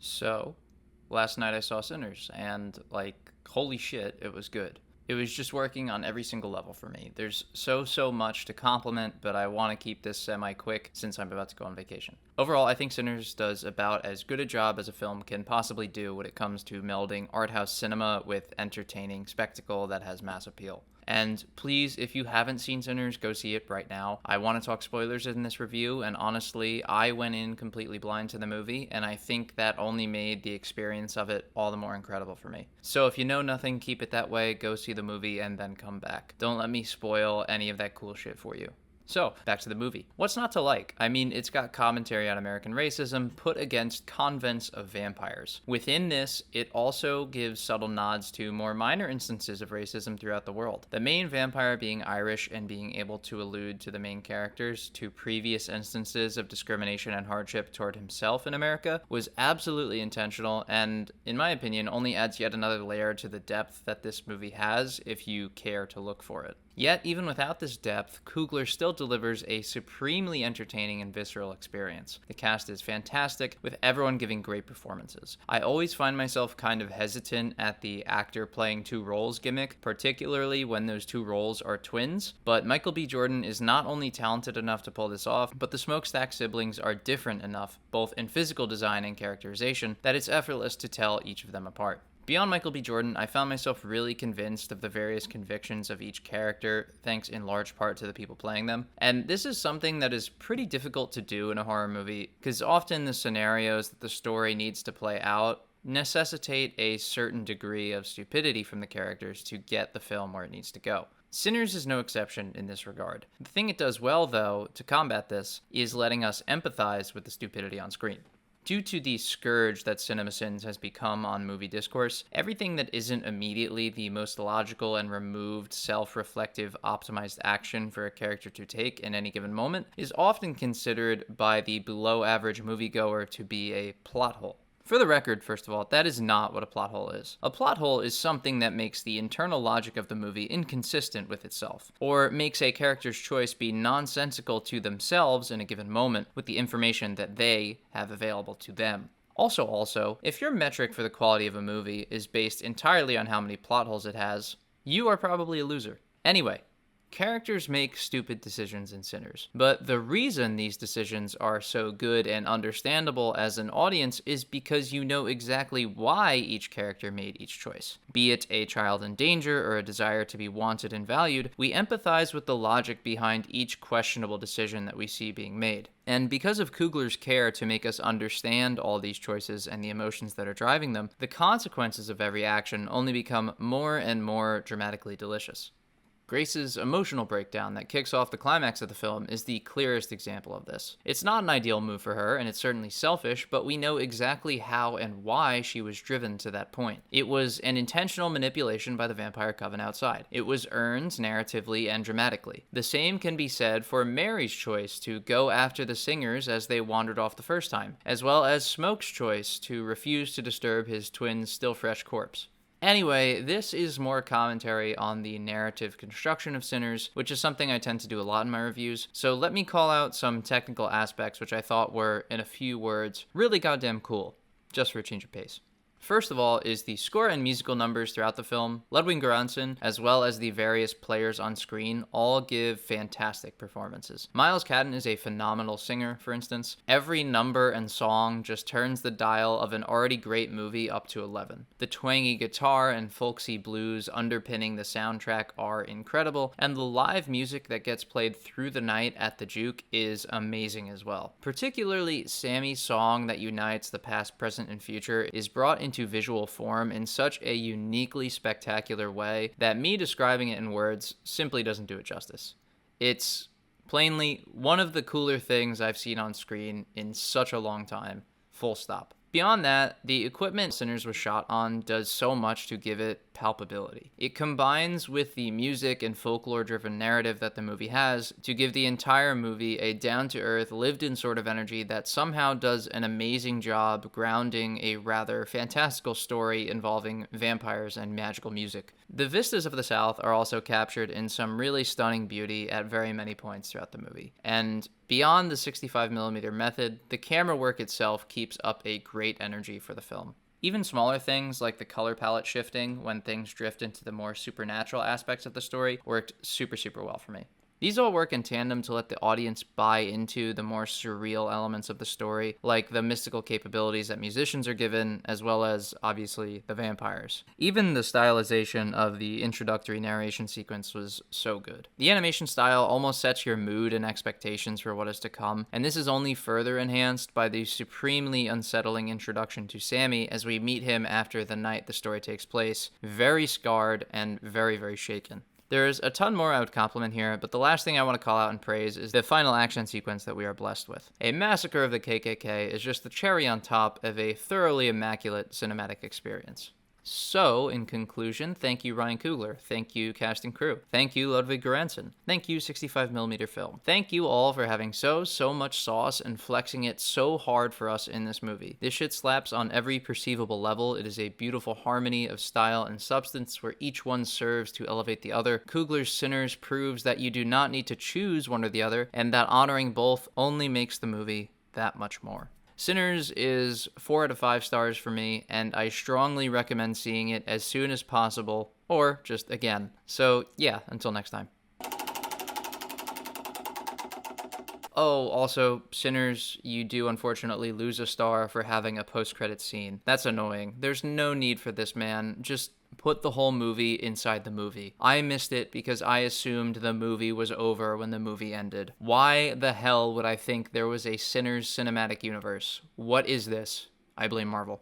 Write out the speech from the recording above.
So, last night I saw Sinners, and holy shit, it was good. It was just working on every single level for me. There's so much to compliment, but I want to keep this semi quick since I'm about to go on vacation. Overall, I think Sinners does about as good a job as a film can possibly do when it comes to melding art house cinema with entertaining spectacle that has mass appeal. And please, if you haven't seen Sinners, go see it right now. I want to talk spoilers in this review, and honestly, I went in completely blind to the movie, and I think that only made the experience of it all the more incredible for me. So if you know nothing, keep it that way, go see the movie, and then come back. Don't let me spoil any of that cool shit for you. So, back to the movie. What's not to like? I mean, it's got commentary on American racism put against convents of vampires. Within this, it also gives subtle nods to more minor instances of racism throughout the world. The main vampire being Irish and being able to allude to the main characters to previous instances of discrimination and hardship toward himself in America was absolutely intentional and, in my opinion, only adds yet another layer to the depth that this movie has if you care to look for it. Yet, even without this depth, Coogler still delivers a supremely entertaining and visceral experience. The cast is fantastic, with everyone giving great performances. I always find myself kind of hesitant at the actor playing two roles gimmick, particularly when those two roles are twins, but Michael B. Jordan is not only talented enough to pull this off, but the Smokestack siblings are different enough, both in physical design and characterization, that it's effortless to tell each of them apart. Beyond Michael B. Jordan, I found myself really convinced of the various convictions of each character, thanks in large part to the people playing them. And this is something that is pretty difficult to do in a horror movie, because often the scenarios that the story needs to play out necessitate a certain degree of stupidity from the characters to get the film where it needs to go. Sinners is no exception in this regard. The thing it does well, though, to combat this, is letting us empathize with the stupidity on screen. Due to the scourge that CinemaSins has become on movie discourse, everything that isn't immediately the most logical and removed, self-reflective, optimized action for a character to take in any given moment is often considered by the below-average moviegoer to be a plot hole. For the record, first of all, that is not what a plot hole is. A plot hole is something that makes the internal logic of the movie inconsistent with itself, or makes a character's choice be nonsensical to themselves in a given moment with the information that they have available to them. Also, if your metric for the quality of a movie is based entirely on how many plot holes it has, you are probably a loser. Anyway, characters make stupid decisions in Sinners, but the reason these decisions are so good and understandable as an audience is because you know exactly why each character made each choice. Be it a child in danger or a desire to be wanted and valued, we empathize with the logic behind each questionable decision that we see being made. And because of Coogler's care to make us understand all these choices and the emotions that are driving them, the consequences of every action only become more and more dramatically delicious. Grace's emotional breakdown that kicks off the climax of the film is the clearest example of this. It's not an ideal move for her, and it's certainly selfish, but we know exactly how and why she was driven to that point. It was an intentional manipulation by the vampire coven outside. It was earned narratively and dramatically. The same can be said for Mary's choice to go after the singers as they wandered off the first time, as well as Smoke's choice to refuse to disturb his twin's still fresh corpse. Anyway, this is more commentary on the narrative construction of Sinners, which is something I tend to do a lot in my reviews, so let me call out some technical aspects which I thought were, in a few words, really goddamn cool, just for a change of pace. First of all is the score and musical numbers throughout the film. Ludwig Göransson, as well as the various players on screen, all give fantastic performances. Miles Cadden is a phenomenal singer, for instance. Every number and song just turns the dial of an already great movie up to 11. The twangy guitar and folksy blues underpinning the soundtrack are incredible, and the live music that gets played through the night at the Juke is amazing as well. Particularly, Sammy's song that unites the past, present, and future is brought into visual form in such a uniquely spectacular way that me describing it in words simply doesn't do it justice. It's plainly one of the cooler things I've seen on screen in such a long time, full stop. Beyond that, the equipment Sinners was shot on does so much to give it palpability. It combines with the music and folklore-driven narrative that the movie has to give the entire movie a down-to-earth, lived-in sort of energy that somehow does an amazing job grounding a rather fantastical story involving vampires and magical music. The vistas of the South are also captured in some really stunning beauty at very many points throughout the movie, and Beyond the 65mm method, the camera work itself keeps up a great energy for the film. Even smaller things like the color palette shifting when things drift into the more supernatural aspects of the story worked super well for me. These all work in tandem to let the audience buy into the more surreal elements of the story, like the mystical capabilities that musicians are given, as well as, obviously, the vampires. Even the stylization of the introductory narration sequence was so good. The animation style almost sets your mood and expectations for what is to come, and this is only further enhanced by the supremely unsettling introduction to Sammy as we meet him after the night the story takes place, very scarred and very shaken. There's a ton more I would compliment here, but the last thing I want to call out and praise is the final action sequence that we are blessed with. A massacre of the KKK is just the cherry on top of a thoroughly immaculate cinematic experience. So, in conclusion, thank you Ryan Coogler, thank you cast and crew, thank you Ludwig Göransson, thank you 65mm film. Thank you all for having so much sauce and flexing it so hard for us in this movie. This shit slaps on every perceivable level. It is a beautiful harmony of style and substance where each one serves to elevate the other. Coogler's Sinners proves that you do not need to choose one or the other, and that honoring both only makes the movie that much more. Sinners is 4 out of 5 stars for me, and I strongly recommend seeing it as soon as possible, or just again. So yeah, until next time. Oh, also, Sinners, you do unfortunately lose a star for having a post-credit scene. That's annoying. There's no need for this, man. Just put the whole movie inside the movie. I missed it because I assumed the movie was over when the movie ended. Why the hell would I think there was a Sinners cinematic universe? What is this? I blame Marvel.